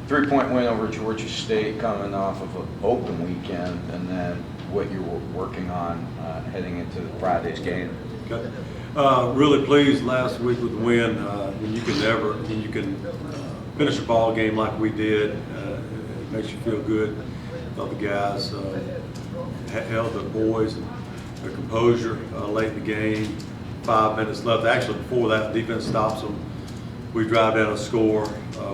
3-point win over Georgia State coming off of an open weekend, and then what you were working on heading into Friday's game. Okay. Really pleased last week with the win. When you can finish a ball game like we did, it makes you feel good. Thought the guys held the boys and their composure late in the game. 5 minutes left. Actually, before that, defense stops them. We drive down a score.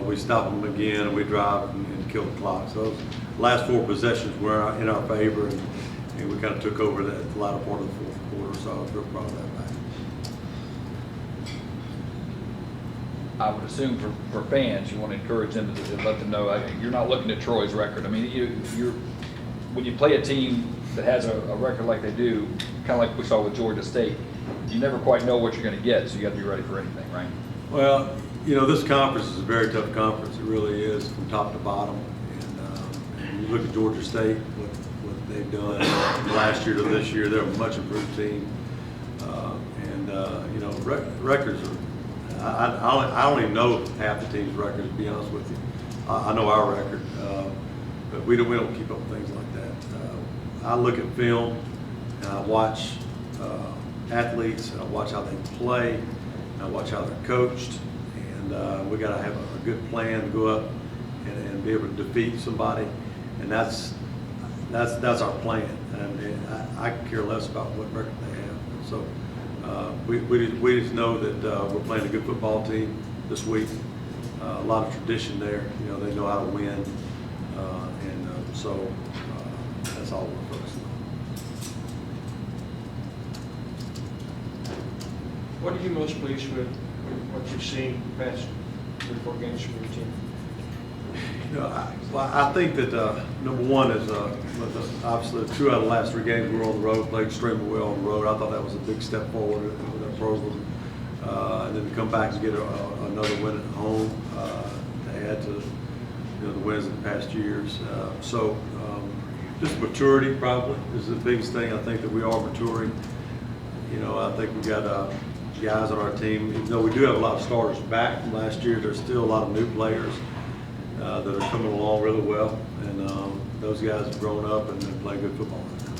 We stop them again, and we drive and kill the clock. So those last 4 possessions were in our favor, and we kind of took over the latter part of the fourth quarter. So I was real proud of that back. I would assume for fans, you want to encourage them to let them know you're not looking at Troy's record. I mean, when you play a team that has a record like they do, kind of like we saw with Georgia State, you never quite know what you're going to get, so you got to be ready for anything, right? Well, you know, this conference is a very tough conference. It really is, from top to bottom. And you look at Georgia State, what they've done last year to this year, they're a much improved team. You know, records are. I don't even know half the team's records, to be honest with you. I know our record, but we don't keep up with things like that. I look at film and I watch athletes, and I watch how they play, and I watch how they're coached, and we got to have a good plan to go up and be able to defeat somebody, and that's our plan. And I care less about what record they have. So. We just know that we're playing a good football team this week. A lot of tradition there. You know, they know how to win, so that's all we're focusing on. What are you most pleased with what you've seen past 3-4 games from your team? You know, I think that number one is obviously 2 out of the last 3 games we were on the road, played extremely well on the road. I thought that was a big step forward with our program, and then to come back and get another win at home to add to the wins in the past years. So just maturity probably is the biggest thing. I think that we are maturing. You know, I think we got guys on our team. Even though we do have a lot of starters back from last year, there's still a lot of new players that are coming along really well, and those guys have grown up and play good football right now.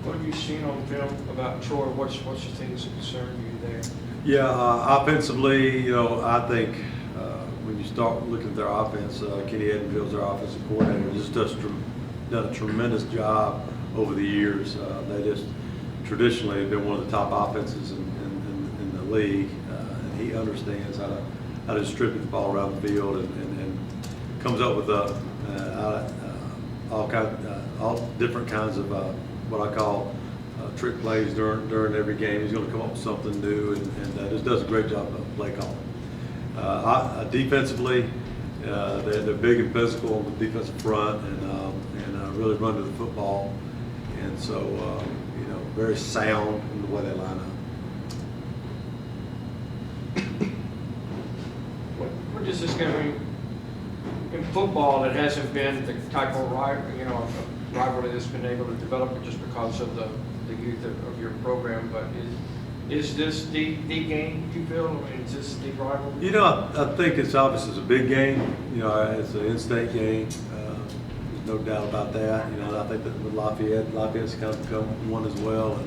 What have you seen on film about Troy? What's the things that concern you there? Yeah, offensively, you know, I think when you start looking at their offense, Kenny Edenfield's their offensive coordinator, just done a tremendous job over the years. They just traditionally have been one of the top offenses in the league, and he understands how to distribute the ball around the field and comes up with all different kinds of what I call trick plays during every game. He's going to come up with something new and just does a great job of play calling. Defensively, they're big and physical on the defensive front and really run to the football, and so you know, very sound in the way they line up. What does this game in football? It hasn't been the type of rivalry that's been able to develop just because of the youth of your program. But is this the game, you feel? I mean, is this the rivalry? You know, I think it's obvious it's a big game. You know, it's an in-state game. There's no doubt about that. You know, and I think that with Lafayette's kind of become one as well.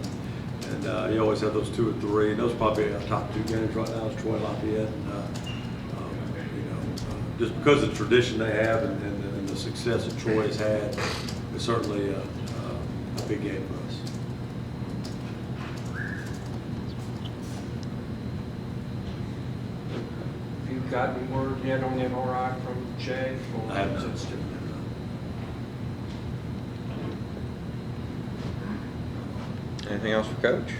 And you always have those 2 or 3. And those probably our top 2 games right now is Troy Lafayette. You know, just because of the tradition they have and the success that Troy has had, it's certainly a big game for us. Have you gotten word yet on the MRI from Jay? I have not. Anything else for Coach?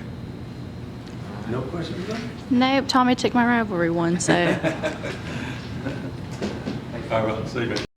No questions? Nope, Tommy took my rivalry one, so. All right, see you, man.